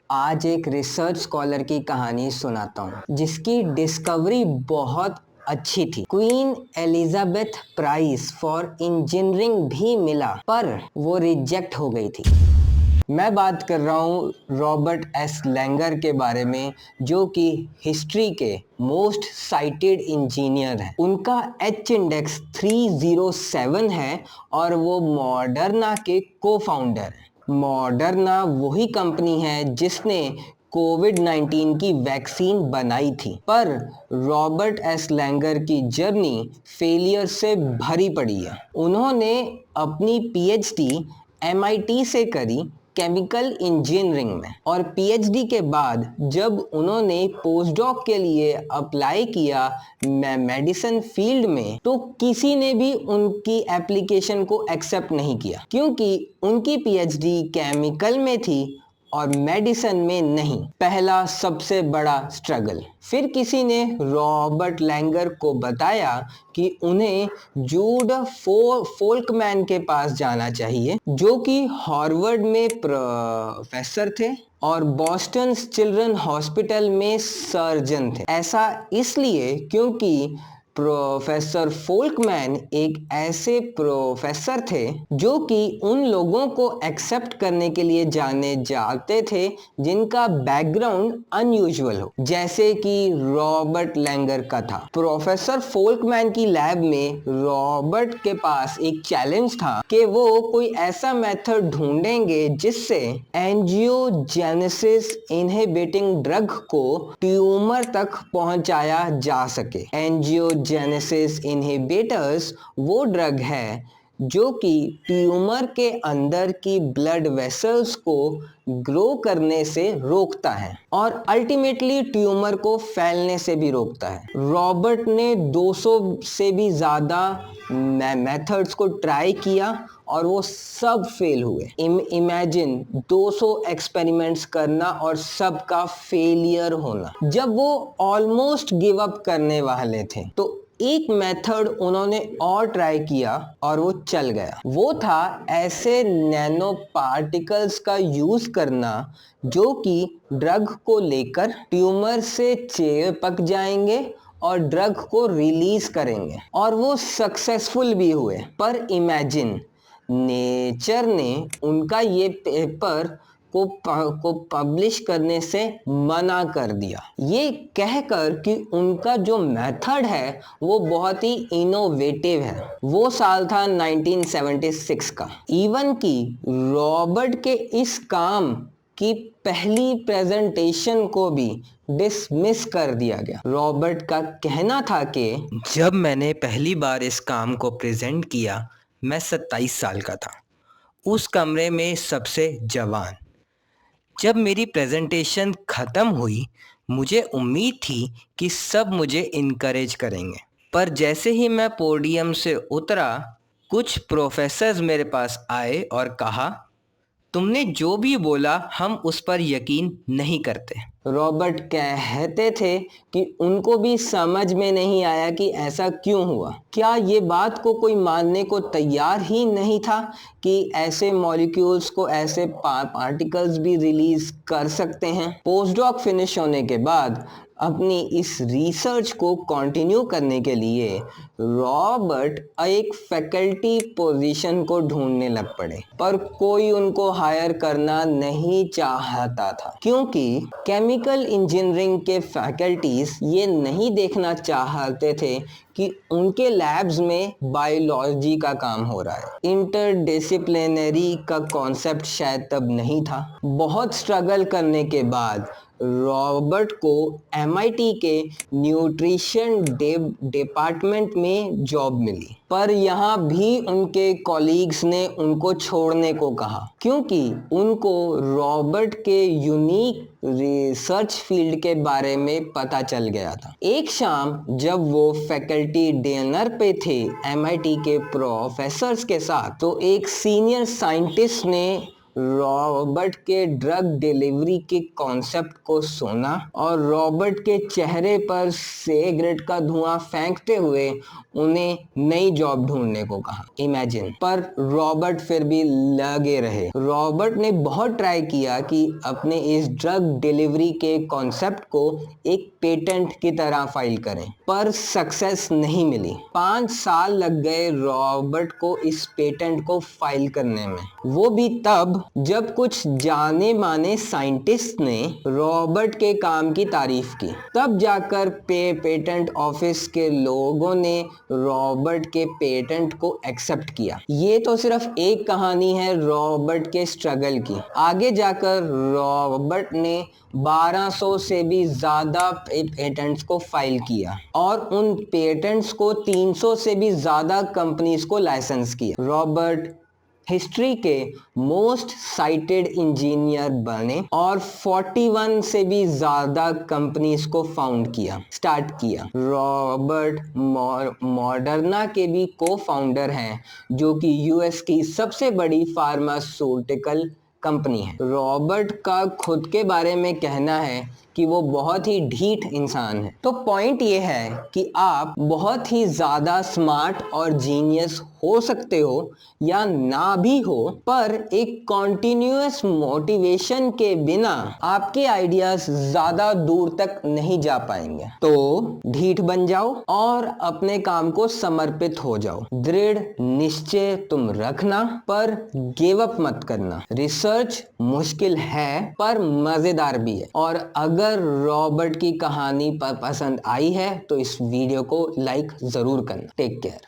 आज एक research scholar की कहानी सुनाता हूँ जिसकी डिस्कवरी बहुत अच्छी थी। Queen Elizabeth prize for engineering भी मिला पर वो रिजेक्ट हो गई थी। मैं बात कर रहा हूँ रॉबर्ट एस लैंगर के बारे में, जो कि हिस्ट्री के मोस्ट साइटेड इंजीनियर हैं। उनका एच इंडेक्स 307 है और वो मॉडर्ना के को फाउंडर हैं। मॉडर्ना वही कंपनी है जिसने कोविड-19 की वैक्सीन बनाई थी, पर रॉबर्ट एस लैंगर की जर्नी फेलियर से भरी पड़ी है। उन्होंने अपनी पीएचडी एमआईटी से करी केमिकल इंजीनियरिंग में, और पीएचडी के बाद जब उन्होंने पोस्टडॉक के लिए अप्लाई किया मेडिसिन फील्ड में, तो किसी ने भी उनकी एप्लीकेशन को एक्सेप्ट नहीं किया, क्योंकि उनकी पीएचडी केमिकल में थी और मेडिसिन में नहीं। पहला सबसे बड़ा स्ट्रगल। फिर किसी ने रॉबर्ट लैंगर को बताया कि उन्हें जूड फोल्कमैन के पास जाना चाहिए, जो कि हार्वर्ड में प्रोफेसर थे और बॉस्टन चिल्ड्रन हॉस्पिटल में सर्जन थे। ऐसा इसलिए क्योंकि प्रोफेसर फोल्कमैन एक ऐसे प्रोफेसर थे जो कि उन लोगों को एक्सेप्ट करने के लिए जाने जाते थे जिनका बैकग्राउंड अनयूजुअल हो, जैसे कि रॉबर्ट लैंगर का था। प्रोफेसर फोल्कमैन की लैब में रॉबर्ट के पास एक चैलेंज था कि वो कोई ऐसा मेथड ढूंढेंगे जिससे एंजियोजेनेसिस इनहिबिटिंग ड्रग को ट्यूमर तक पहुंचाया जा सके। एंजियोजेनेसिस इनहिबिटर्स वो ड्रग है जो कि ट्यूमर के अंदर की ब्लड वेसल्स को ग्रो करने से रोकता है और अल्टीमेटली ट्यूमर को फैलने से भी रोकता है। रॉबर्ट ने 200 से भी ज़्यादा मेथड्स को ट्राई किया और वो सब फेल हुए। इमेजिन 200 एक्सपेरिमेंट्स करना और सबका फेलियर होना। जब वो ऑलमोस्ट गिव अप करने वाले थे तो एक मेथड उन्होंने और ट्राई किया और वो चल गया। वो था ऐसे नैनो पार्टिकल्स का यूज करना जो कि ड्रग को लेकर ट्यूमर से चिपक जाएंगे और ड्रग को रिलीज करेंगे, और वो सक्सेसफुल भी हुए। पर इमेजिन, नेचर ने उनका ये पेपर को पब्लिश करने से मना कर दिया, ये कहकर कि उनका जो मेथड है वो बहुत ही इनोवेटिव है। वो साल था 1976 का। इवन कि रॉबर्ट के इस काम की पहली प्रेजेंटेशन को भी डिसमिस कर दिया गया। रॉबर्ट का कहना था कि जब मैंने पहली बार इस काम को प्रेजेंट किया, मैं 27 साल का था, उस कमरे में सबसे जवान। जब मेरी प्रेजेंटेशन ख़त्म हुई, मुझे उम्मीद थी कि सब मुझे इनकरेज करेंगे, पर जैसे ही मैं पोडियम से उतरा, कुछ प्रोफेसर्स मेरे पास आए और कहा, तुमने जो भी बोला हम उस पर यकीन नहीं करते। रॉबर्ट कहते थे कि उनको भी समझ में नहीं आया कि ऐसा क्यों हुआ। क्या ये बात को कोई मानने को तैयार ही नहीं था कि ऐसे मॉलिक्यूल्स को, ऐसे पार्टिकल्स भी रिलीज कर सकते हैं। पोस्टडॉक फिनिश होने के बाद अपनी इस रिसर्च को कंटिन्यू करने के लिए रॉबर्ट एक फैकल्टी पोजीशन को ढूंढने लग पड़े, पर कोई उनको हायर करना नहीं चाहता था, क्योंकि केमिकल इंजीनियरिंग के फैकल्टीज ये नहीं देखना चाहते थे कि उनके लैब्स में बायोलॉजी का काम हो रहा है। इंटरडिसिप्लिनरी का कॉन्सेप्ट शायद तब नहीं था। बहुत स्ट्रगल करने के बाद रॉबर्ट को एमआईटी के न्यूट्रिशन डिपार्टमेंट में जॉब मिली, पर यहाँ भी उनके कॉलीग्स ने उनको छोड़ने को कहा, क्योंकि उनको रॉबर्ट के यूनिक रिसर्च फील्ड के बारे में पता चल गया था। एक शाम जब वो फैकल्टी डिनर पे थे एमआईटी के प्रोफेसर्स के साथ, तो एक सीनियर साइंटिस्ट ने रॉबर्ट के ड्रग डिलीवरी के कॉन्सेप्ट को सुना और रॉबर्ट के चेहरे पर सिगरेट का धुआं फेंकते हुए उन्हें नई जॉब ढूंढने को कहा। इमेजिन। पर रॉबर्ट फिर भी लगे रहे। रॉबर्ट ने बहुत ट्राई किया कि अपने इस ड्रग डिलीवरी के कॉन्सेप्ट को एक पेटेंट की तरह फाइल करें, पर सक्सेस नहीं मिली। 5 साल लग गए रॉबर्ट को इस पेटेंट को फाइल करने में, वो भी तब जब कुछ जाने माने साइंटिस्ट ने रॉबर्ट के काम की तारीफ की। तब जाकर पेटेंट ऑफिस के लोगों ने रॉबर्ट के पेटेंट को एक्सेप्ट किया। ये तो सिर्फ एक कहानी है रॉबर्ट के स्ट्रगल की। आगे जाकर रॉबर्ट ने 1200 से भी ज्यादा पेटेंट्स को फाइल किया और उन पेटेंट्स को 300 से भी ज्यादा कंपनीज को लाइसेंस किया। रॉबर्ट हिस्ट्री के मोस्ट साइटेड इंजीनियर बने और 41 से भी ज्यादा कंपनीज को स्टार्ट किया। रॉबर्ट मॉडर्ना के भी को फाउंडर हैं, जो कि यूएस की सबसे बड़ी फार्मास्यूटिकल कंपनी है। रॉबर्ट का खुद के बारे में कहना है कि वो बहुत ही ढीठ इंसान है। तो पॉइंट ये है कि आप बहुत ही ज्यादा स्मार्ट और जीनियस हो सकते हो या ना भी हो, पर एक कॉन्टिन्यूअस मोटिवेशन के बिना आपके आइडियाज ज्यादा दूर तक नहीं जा पाएंगे। तो ढीठ बन जाओ और अपने काम को समर्पित हो जाओ। दृढ़ निश्चय तुम रखना, पर गिव अप मत करना। रिसर्च मुश्किल है पर मजेदार भी है। और अगर रॉबर्ट की कहानी पसंद आई है तो इस वीडियो को लाइक जरूर करना। Take care.